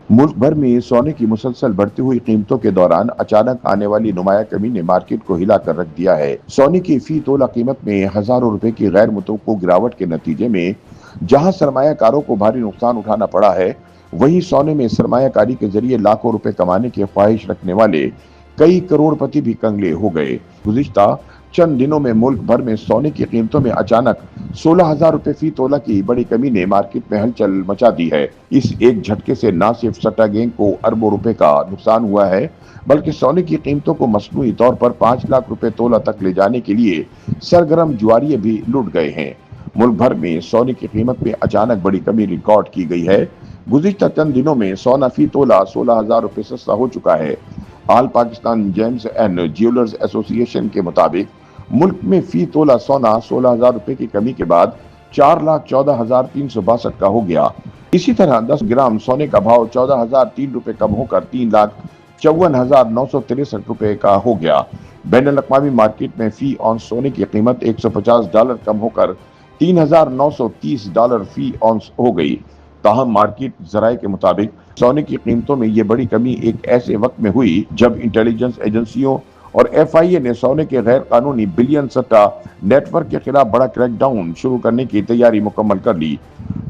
मुल्क भर में सोने की मुसलसल बढ़ती हुई कीमतों के दौरान अचानक आने वाली नुमाया कमी ने मार्केट को हिला कर रख दिया है। सोने की फी तोला कीमत में हजारों रुपए की गैर मुतवक्को गिरावट के नतीजे में जहां सरमायाकारों को भारी नुकसान उठाना पड़ा है, वहीं सोने में सरमायाकारी के जरिए लाखों रुपए कमाने की ख्वाहिश रखने वाले कई करोड़पति भी कंगले हो गए। गुज़िश्ता चंद दिनों में मुल्क भर में सोने की कीमतों में अचानक 16,000 रुपए फी तोला की बड़ी कमी ने मार्केट में हलचल मचा दी है। इस एक झटके से न सिर्फ सट्टा गैंग को अरबों रुपए का नुकसान हुआ है, बल्कि सोने की कीमतों को मसनूई तौर पर 5 लाख रुपए तोला तक ले जाने के लिए सरगर्म जुआरिये भी लुट गए हैं। मुल्क भर में सोने की कीमत में अचानक बड़ी कमी रिकॉर्ड की गई है। गुज़िश्ता चंद दिनों में सोना फी तोला 16,000 रुपए सस्ता हो चुका है। All Pakistan James and jewellers association के मुताबिक मुल्क में फी तोला सोना 16,000 रुपए की कमी के बाद 4,14,362 का हो गया। इसी तरह 10 ग्राम सोने का भाव 14,003 रुपए कम होकर 3,54,963 रुपए का हो गया। बैनुल अक़वामी मार्केट में फी ऑन सोने की कीमत $150 कम होकर $3,930 फी ऑन्स हो गई। ताहम मार्केट जराये के मुताबिक सोने की कीमतों में ये बड़ी कमी एक ऐसे वक्त में हुई जब इंटेलिजेंस एजेंसियों और FIA ने सोने के गैर कानूनी बिलियन सट्टा नेटवर्क के खिलाफ बड़ा क्रैकडाउन शुरू करने की तैयारी मुकम्मल कर ली।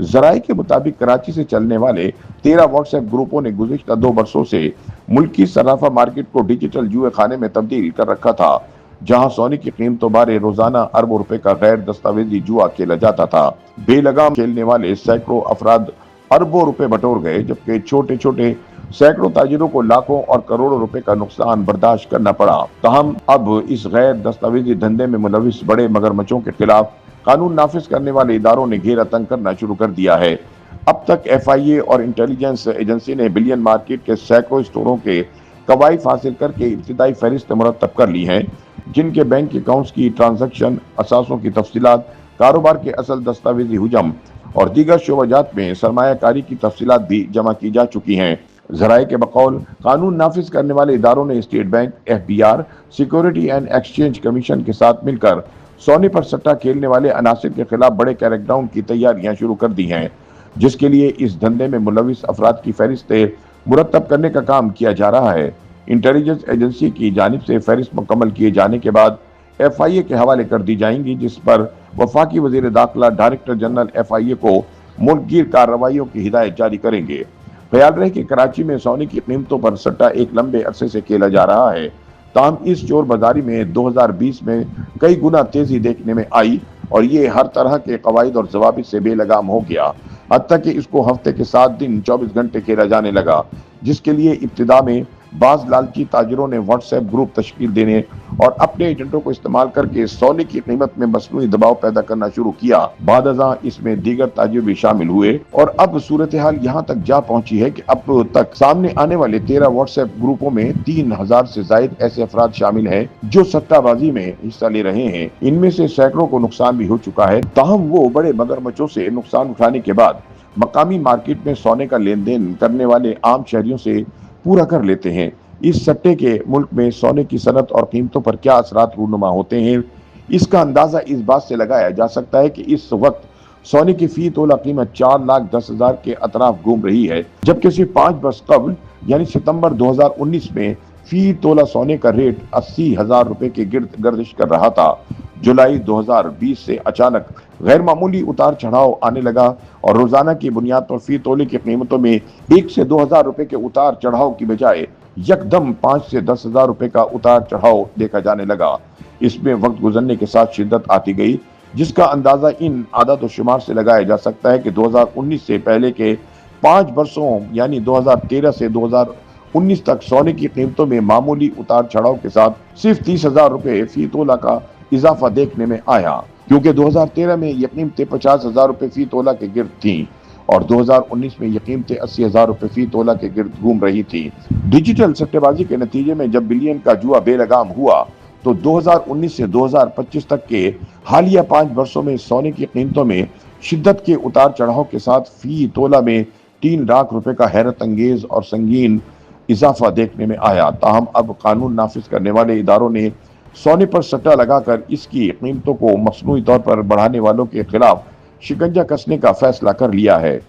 जराये के मुताबिक कराची से चलने वाले 13 व्हाट्सएप ग्रुपों ने गुज़िश्ता 2 बरसों से मुल्क की सराफा मार्केट को डिजिटल जुए खाने में तब्दील कर रखा था, जहां सोने की कीमतों बारे रोजाना अरबों रुपए का गैर दस्तावेजी जुआ खेला जाता था। बेलगाम खेलने वाले सैकड़ों अफराद अरबों रुपए बटोर गए, जबकि छोटे छोटे सैकड़ों ताजिरों को लाखों और करोड़ों रुपए का नुकसान बर्दाश्त करना पड़ा। ताहम अब इस गैर दस्तावेजी धंधे में मुलविस बड़े मगरमच्छों के खिलाफ कानून नाफिज करने वाले इदारों ने घेरा तंग करना शुरू कर दिया है। अब तक FIA और इंटेलिजेंस एजेंसी ने बिलियन मार्केट के सैकड़ों स्टोरों के कवायद हासिल करके इब्तिदाई फहरिस्त मुरतब कर ली है, जिनके बैंक अकाउंट्स की ट्रांजैक्शन, असासों की तफसीलात, कारोबार के असल दस्तावेजी हुजम और दीगर शोबाजात में सरमायाकारी की तफसीलात भी जमा की जा चुकी हैं। जराये के बकौल कानून नाफिज करने वाले इदारों ने state bank, FBR, security and exchange commission के साथ मिलकर सोने पर सट्टा खेलने वाले अनासिर के खिलाफ बड़े क्रैकडाउन की तैयारियां शुरू कर दी हैं, जिसके लिए इस धंधे में मुलविस अफराद की फहरिस्तें मुरतब करने का काम किया जा रहा है। इंटेलिजेंस एजेंसी की जानिब से फहरिस्त मुकम्मल किए जाने के बाद FIA के हवाले कर दी जाएंगी, जिस पर वफाकी वजीर दाखिला डायरेक्टर जनरल FIA को मुल्कगीर कार्रवाइयों की हिदायत जारी करेंगे। ख्याल रहे कि कराची में सोने की कीमतों पर सट्टा एक लंबे अरसे से खेला जा रहा है। ताहम इस चोर बाजारी में 2020 में कई गुना तेजी देखने में आई और ये हर तरह के कवायद और जवाबित से बेलगाम हो गया, हत्ता कि इसको हफ्ते के 7 दिन 24 घंटे खेला जाने लगा, जिसके लिए इब्तिदा में बाज लालची ताजिरों ने व्हाट्सएप ग्रुप तश्कील देने और अपने एजेंटों को इस्तेमाल करके सोने की कीमत में मसनूई दबाव पैदा करना शुरू किया। बाद अज़ां इसमें दीगर ताजिर भी शामिल हुए और अब सूरत हाल यहाँ तक जा पहुंची है कि अब तक सामने आने वाले 13 व्हाट्सएप ग्रुपों में 3,000 से जायद ऐसे अफराद शामिल हैं जो सट्टाबाजी में हिस्सा ले रहे हैं। इनमें से सैकड़ों को नुकसान भी हो चुका है। ताहम वो बड़े मगरमच्छों से नुकसान उठाने के बाद मकामी मार्केट में सोने का लेन देन करने वाले आम शहरियों से पूरा कर लेते हैं। इस सट्टे के मुल्क में सोने की सनत और कीमतों पर क्या असरात रूनुमा होते हैं, इसका अंदाजा इस बात से लगाया जा सकता है कि इस वक्त सोने की फी तोला कीमत 4,10,000 के अतराफ घूम रही है, जबकि सिर्फ 5 बरस कबल यानी सितंबर 2019 में फी तोला सोने का रेट 80,000 रुपए के गिर्द गर्दिश कर रहा था। जुलाई 2020 से अचानक गैर मामूली उतार चढ़ाव आने लगा और रोजाना की बुनियाद पर फी तोले की कीमतों में 1 से 2,000 रुपए के उतार चढ़ाव की बजाय यकदम 5 से 10,000 रुपए का उतार चढ़ाव देखा जाने लगा। इसमें वक्त गुजरने के साथ शिद्दत आती गई, जिसका अंदाजा इन आदत और शुमार से लगाया जा सकता है कि 2019 से पहले के 5 वर्षों यानी 2013 से 2019 तक सोने की कीमतों में मामूली उतार चढ़ाव के साथ सिर्फ 30,000 रुपए फी तोला का इजाफा देखने में आया, क्योंकि 2013 में ये कीमतें 50,000 रुपए फी तोला के गिर्द थीं और 2019 में ये कीमतें 80,000 रुपए फी तोला के गिर्द घूम रही थी। डिजिटल सट्टेबाजी के नतीजे में जब बिलियन का जुआ बेलगाम हुआ तो 2019 से 2025 तक के हालिया 5 वर्षों में सोने की कीमतों में शिद्दत के उतार चढ़ाव के साथ फी तोला में 3 लाख रुपए का हैरत अंगेज और संगीन इजाफा देखने में आया। ताहम अब कानून नाफिज करने वाले इदारों ने सोने पर सट्टा लगाकर इसकी कीमतों को मसनूई तौर पर बढ़ाने वालों के खिलाफ शिकंजा कसने का फैसला कर लिया है।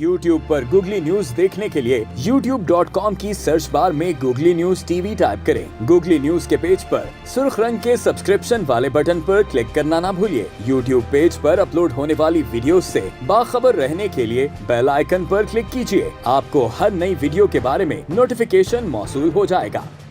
YouTube पर गूगली न्यूज देखने के लिए youtube.com की सर्च बार में गूगली न्यूज टीवी टाइप करें। गूगली न्यूज के पेज पर सुर्ख रंग के सब्सक्रिप्शन वाले बटन पर क्लिक करना ना भूलिए। YouTube पेज पर अपलोड होने वाली वीडियो से बाखबर रहने के लिए बेल आइकन पर क्लिक कीजिए। आपको हर नई वीडियो के बारे में नोटिफिकेशन मौसूल हो जाएगा।